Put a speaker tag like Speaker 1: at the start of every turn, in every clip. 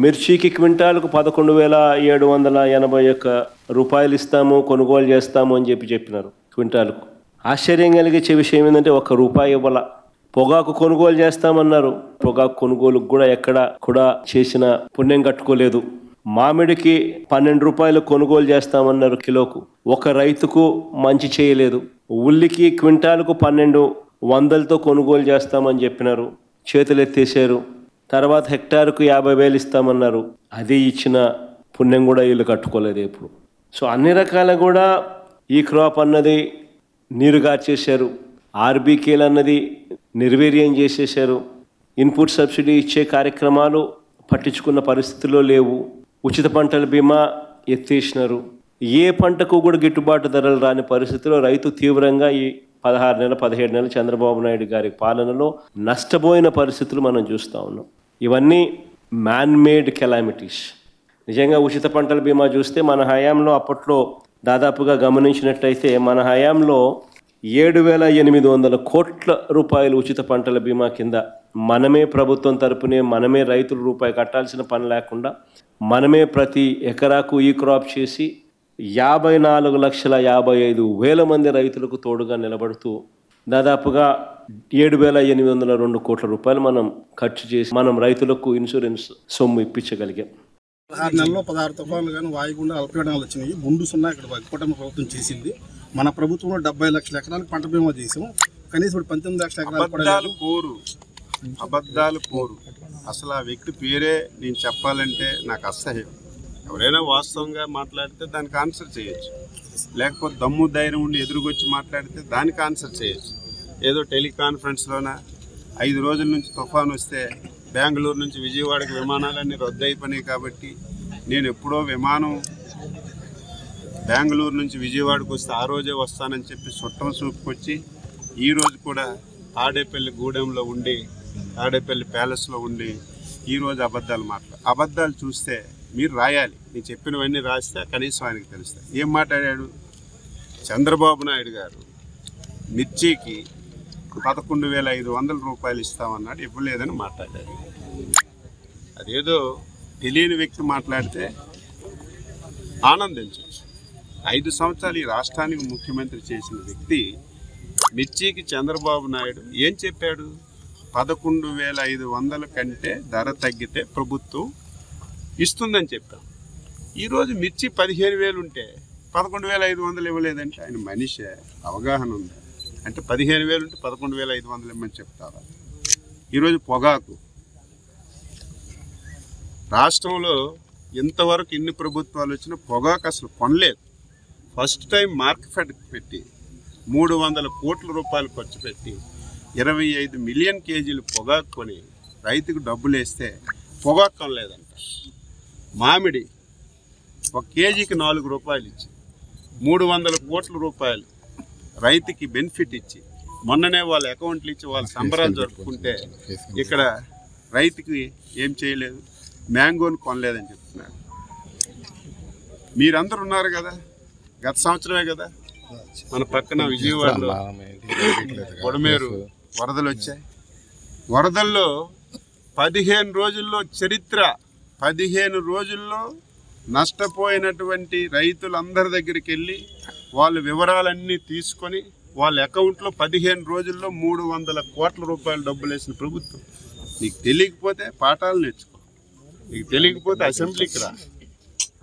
Speaker 1: మిర్చికి క్వింటాల్కు 11,781 రూపాయలు ఇస్తాము, కొనుగోలు చేస్తాము అని చెప్పినారు క్వింటాల్కు. ఆశ్చర్యం కలిగించే విషయం ఏంటంటే ₹1 ఇవ్వాల. పొగాకు కొనుగోలు చేస్తామన్నారు, పొగాకు కొనుగోలుకు కూడా ఎక్కడ కూడా చేసిన పుణ్యం కట్టుకోలేదు. మామిడికి ₹12 కొనుగోలు చేస్తామన్నారు కిలోకు, ఒక రైతుకు మంచి చేయలేదు. ఉల్లికి క్వింటాల్కు 1200తో కొనుగోలు చేస్తామని చెప్పినారు, చేతులెత్తేసారు. తర్వాత హెక్టార్కు 50,000 ఇస్తామన్నారు, అది ఇచ్చిన పుణ్యం కూడా వీళ్ళు కట్టుకోలేదు ఎప్పుడు. సో అన్ని రకాల కూడా ఈ క్రాప్ అన్నది నీరుగార్చేశారు. ఆర్బీకేలు అన్నది నిర్వీర్యం చేసేశారు. ఇన్పుట్ సబ్సిడీ ఇచ్చే కార్యక్రమాలు పట్టించుకున్న పరిస్థితుల్లో లేవు. ఉచిత పంటల బీమా ఎత్తేసినారు. ఏ పంటకు కూడా గిట్టుబాటు ధరలు రాని పరిస్థితిలో రైతు తీవ్రంగా ఈ 16 నెలలు 17 నెలలు చంద్రబాబు నాయుడు గారి పాలనలో నష్టపోయిన పరిస్థితులు మనం చూస్తూ ఉన్నాం. ఇవన్నీ మ్యాన్మేడ్ కెలామిటీస్. నిజంగా ఉచిత పంటల బీమా చూస్తే మన హయాంలో అప్పట్లో దాదాపుగా గమనించినట్టయితే మన హయాంలో 7,800 కోట్ల రూపాయలు ఉచిత పంటల బీమా కింద మనమే ప్రభుత్వం తరపునే మనమే రైతులు రూపాయి కట్టాల్సిన పని లేకుండా మనమే ప్రతి ఎకరాకు ఈ క్రాప్ చేసి 54,55,000 మంది రైతులకు తోడుగా నిలబడుతూ దాదాపుగా 7,802 కోట్ల రూపాయలు మనం ఖర్చు చేసి మనం రైతులకు ఇన్సూరెన్స్ సొమ్ము ఇప్పించగలిగాం.
Speaker 2: 16 నెలల్లో 16 తుఫాన్లు కానీ వాయుగుండా అల్పపీడనాలు వచ్చినాయి. ముందు సున్నా ఇక్కడ కూటమి ప్రభుత్వం చేసింది. మన ప్రభుత్వంలో 70 లక్షల ఎకరాలకు పంట బీమా చేసాం. కనీసం ఇప్పుడు 19 లక్షల ఎకరాలు
Speaker 3: అబద్ధాలు కోరు. అసలు ఆ వ్యక్తి పేరే నేను చెప్పాలంటే నాకు అసహ్యం. ఎవరైనా వాస్తవంగా మాట్లాడితే దానికి ఆన్సర్ చేయొచ్చు, లేకపోతే దమ్ము ధైర్యం ఉండి ఎదురుకొచ్చి మాట్లాడితే దానికి ఆన్సర్ చేయొచ్చు. ఏదో టెలికాన్ఫరెన్స్లోన 5 రోజుల నుంచి తుఫాన్ వస్తే బెంగళూరు నుంచి విజయవాడకి విమానాలన్నీ రద్దు అయిపోయినాయి కాబట్టి నేను ఎప్పుడో విమానం బెంగళూరు నుంచి విజయవాడకు వస్తే ఆ రోజే వస్తానని చెప్పి చుట్టం చూపుకొచ్చి ఈరోజు కూడా తాడేపల్లి గూడెంలో ఉండి తాడేపల్లి ప్యాలెస్లో ఉండి ఈరోజు అబద్ధాలు చూస్తే మీరు రాయాలి. నేను చెప్పినవన్నీ రాస్తే కనీసం ఆయనకు తెలుస్తాయి. ఏం మాట్లాడాడు చంద్రబాబు నాయుడు గారు? మిర్చికి 11,500 రూపాయలు ఇస్తామన్నాడు, ఇవ్వలేదని మాట్లాడారు. అదేదో తెలియని వ్యక్తి మాట్లాడితే ఆనందించవచ్చు. 5 సంవత్సరాలు ఈ రాష్ట్రానికి ముఖ్యమంత్రి చేసిన వ్యక్తి మిర్చికి చంద్రబాబు నాయుడు ఏం చెప్పాడు? 11,500 కంటే ధర తగ్గితే ప్రభుత్వం ఇస్తుందని చెప్పాం. ఈరోజు మిర్చి 15,000 ఉంటే 11,500 ఇవ్వలేదంటే ఆయన మనిషి అవగాహన ఉంది అంటే 15,000 ఉంటే 11,500 ఇవ్వమని చెప్తారా? ఈరోజు పొగాకు రాష్ట్రంలో ఇంతవరకు ఇన్ని ప్రభుత్వాలు వచ్చినా పొగాకు అసలు కొనలేదు. ఫస్ట్ టైం మార్కెట్ పెట్టి 300 కోట్ల రూపాయలు ఖర్చు పెట్టి 25 మిలియన్ కేజీలు పొగాకు కొని రైతుకు డబ్బులు వేస్తే పొగాకు కొనలేదంట. మామిడి 1 కేజీకి 4 రూపాయలు ఇచ్చి 300 కోట్ల రూపాయలు రైతుకి బెనిఫిట్ ఇచ్చి మొన్ననే వాళ్ళ అకౌంట్లు ఇచ్చి వాళ్ళ సంబరాలు జరుపుకుంటే ఇక్కడ రైతుకి ఏం చేయలేదు, మ్యాంగోని కొనలేదని చెప్తున్నారు. మీరందరూ ఉన్నారు కదా, గత సంవత్సరమే కదా మన పక్కన విజయవాడలో కొడమేరు వరదలు వచ్చాయి. వరదల్లో 15 రోజుల్లో చరిత్ర 15 రోజుల్లో నష్టపోయినటువంటి రైతులందరి దగ్గరికి వెళ్ళి వాళ్ళ వివరాలన్నీ తీసుకొని వాళ్ళ అకౌంట్లో 15 రోజుల్లో 300 కోట్ల రూపాయలు డబ్బులు వేసిన ప్రభుత్వం. నీకు తెలియకపోతే పాఠాలు నేర్చుకో, నీకు తెలియకపోతే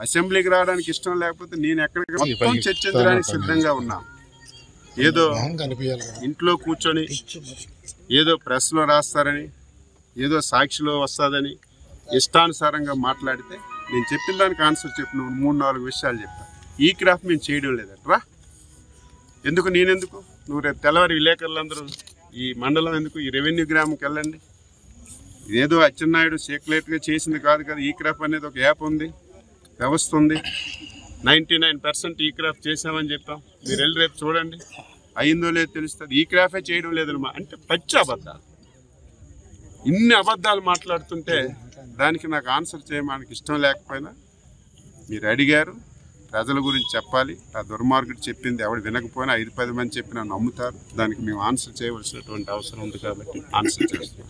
Speaker 3: అసెంబ్లీకి రావడానికి ఇష్టం లేకపోతే నేను ఎక్కడికి మొత్తం చర్చించడానికి సిద్ధంగా ఉన్నా. ఏదో ఇంట్లో కూర్చొని ఏదో ప్రెస్లో రాస్తారని ఏదో సాక్షిలో వస్తుందని ఇష్టానుసారంగా మాట్లాడితే నేను చెప్పిన దానికి ఆన్సర్ చెప్పిన 3-4 విషయాలు చెప్పాను. ఈ క్రాఫ్ట్ మేము చేయడం లేదట్రా. ఎందుకు నేనెందుకు? నువ్వు రేపు తెల్లవారి విలేకరులందరూ ఈ మండలం ఎందుకు, ఈ రెవెన్యూ గ్రామంకి వెళ్ళండి. ఇదేదో అచ్చెన్నాయుడు సీక్రెట్గా చేసింది కాదు కదా. ఈ క్రాఫ్ట్ అనేది ఒక యాప్ ఉంది, వ్యవస్థ ఉంది. 99% ఈ క్రాఫ్ట్ చేసామని చెప్పాం. మీరు వెళ్ళి రేపు చూడండి, అయిందో లేదో తెలుస్తుంది. ఈ క్రాఫ్టే చేయడం లేదన్నమా అంటే పచ్చి అబద్ధాలు. ఇన్ని అబద్ధాలు మాట్లాడుతుంటే దానికి నాకు ఆన్సర్ చేయడానికి ఇష్టం లేకపోయినా మీరు అడిగారు, ప్రజల గురించి చెప్పాలి. ఆ దుర్మార్గుడు చెప్పింది ఎవడు వినకపోయినా 5-10 మంది చెప్పినా నమ్ముతారు. దానికి మేము ఆన్సర్ చేయవలసినటువంటి అవసరం ఉంది కాబట్టి ఆన్సర్ చేస్తాం.